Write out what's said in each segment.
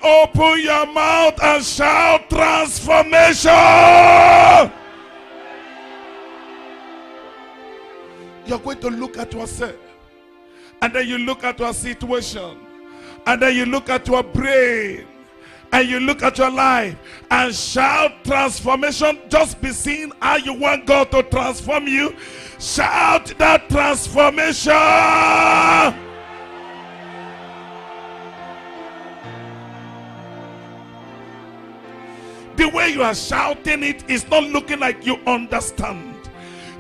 open your mouth and shout transformation. You're going to look at yourself, and then you look at your situation, and then you look at your brain, and you look at your life and shout transformation. Just be seeing how you want God to transform you. Shout that transformation. The way you are shouting it is not looking like you understand.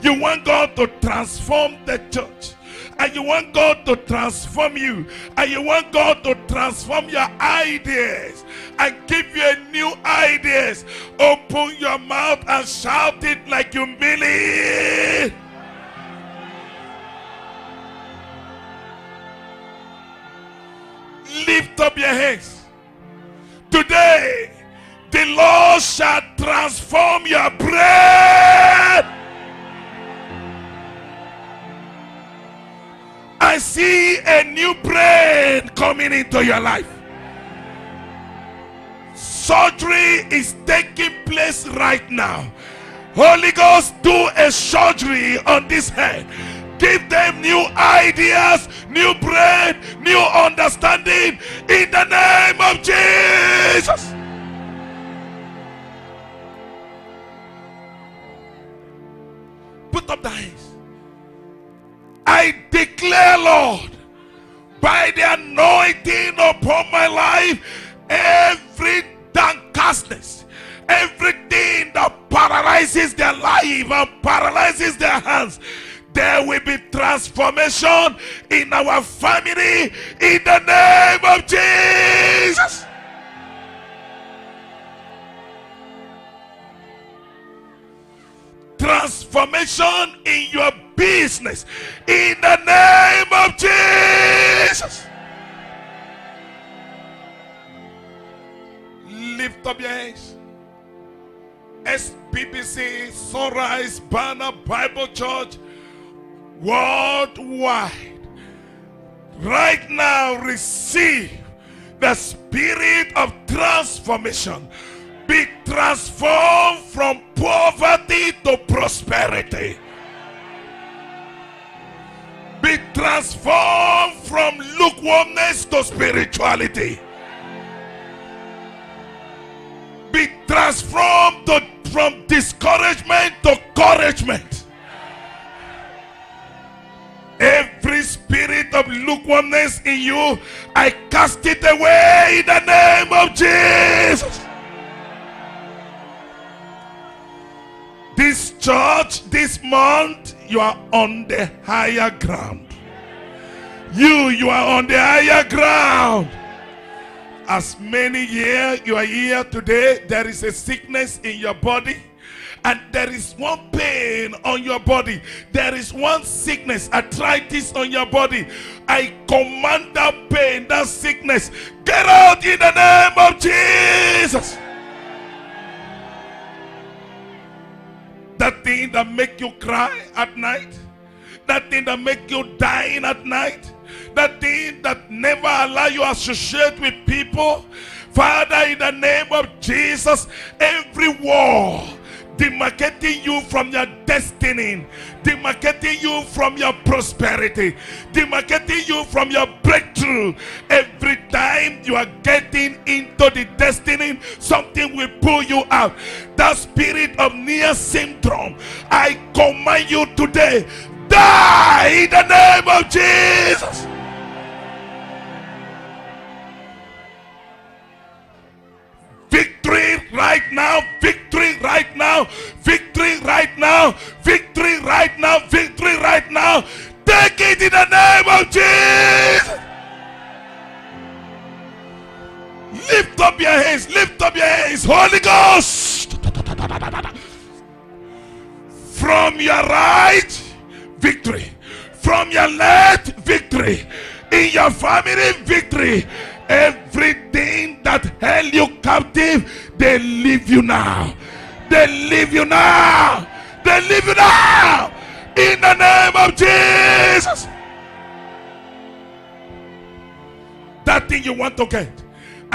You want God to transform the church, and you want God to transform you, and you want God to transform your ideas and give you a new ideas. Open your mouth and shout it like you mean it. Lift up your hands. Today, the Lord shall transform your brain. I see a new brain coming into your life. Surgery is taking place right now. Holy Ghost, do a surgery on this head. Give them new ideas, new brain, new understanding in the name of Jesus. Put up the hands. I declare, Lord, by the anointing upon my life, every downcastness, everything that paralyzes their life and paralyzes their hands, there will be transformation in our family in the name of Jesus. Transformation in your business in the name of Jesus. Lift up your hands. SBBC Sunrise Banner Bible Church worldwide, right now receive the spirit of transformation. Be transformed from poverty to prosperity. Be transformed from lukewarmness to spirituality. Be transformed from discouragement to encouragement. Every spirit of lukewarmness in you, I cast it away in the name of Jesus. This church, this month, you are on the higher ground. You are on the higher ground. As many here, you are here today, there is a sickness in your body, and there is one pain on your body. There is one sickness, arthritis on your body. I command that pain, that sickness, get out in the name of Jesus. That thing that make you cry at night, that thing that make you dying at night, that thing that never allow you to associate with people, Father, in the name of Jesus, every wall demarcating you from your destiny, demarcating you from your prosperity, demarcating you from your breakthrough. Every time you are getting into the destiny, something will pull you out. That spirit of near syndrome, I command you today, die in the name of Jesus. Victory right now, victory right now, victory right now, victory right now, victory right now. Take it in the name of Jesus. Lift up your hands, lift up your hands. Holy Ghost. From your right, victory. From your left, victory. In your family, victory. Everything that held you captive, they leave you now. They leave you now. They leave you now. In the name of Jesus. That thing you want to get,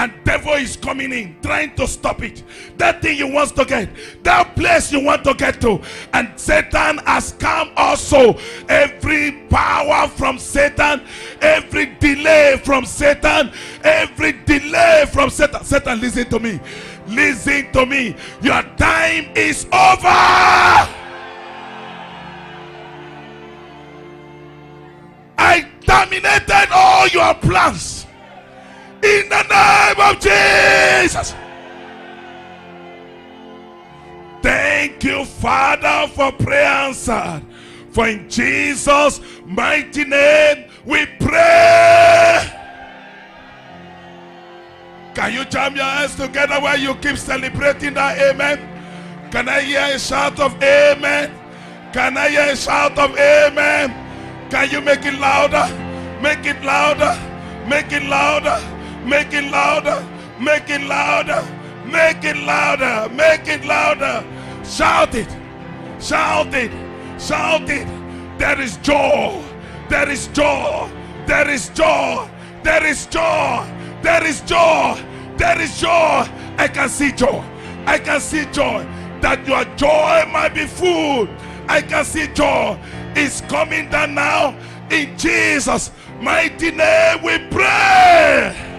and devil is coming in, trying to stop it. That thing you want to get, that place you want to get to, and Satan has come also. Every power from Satan, every delay from Satan, every delay from Satan. Satan, listen to me. Listen to me. Your time is over. I terminated all your plans in the name of Jesus. Thank you, Father, for prayer answered. For in Jesus' mighty name we pray. Can you jam your hands together while you keep celebrating that amen? Can I hear a shout of amen? Can I hear a shout of amen? Can you make it louder? Make it louder. Make it louder. Make it louder. Make it louder. Make it louder. Make it louder. Shout it. Shout it. Shout it. There is joy. There is joy. There is joy. There is joy. There is joy. There is joy. I can see joy. I can see joy. That your joy might be full. I can see joy. It's coming down now. In Jesus' mighty name we pray.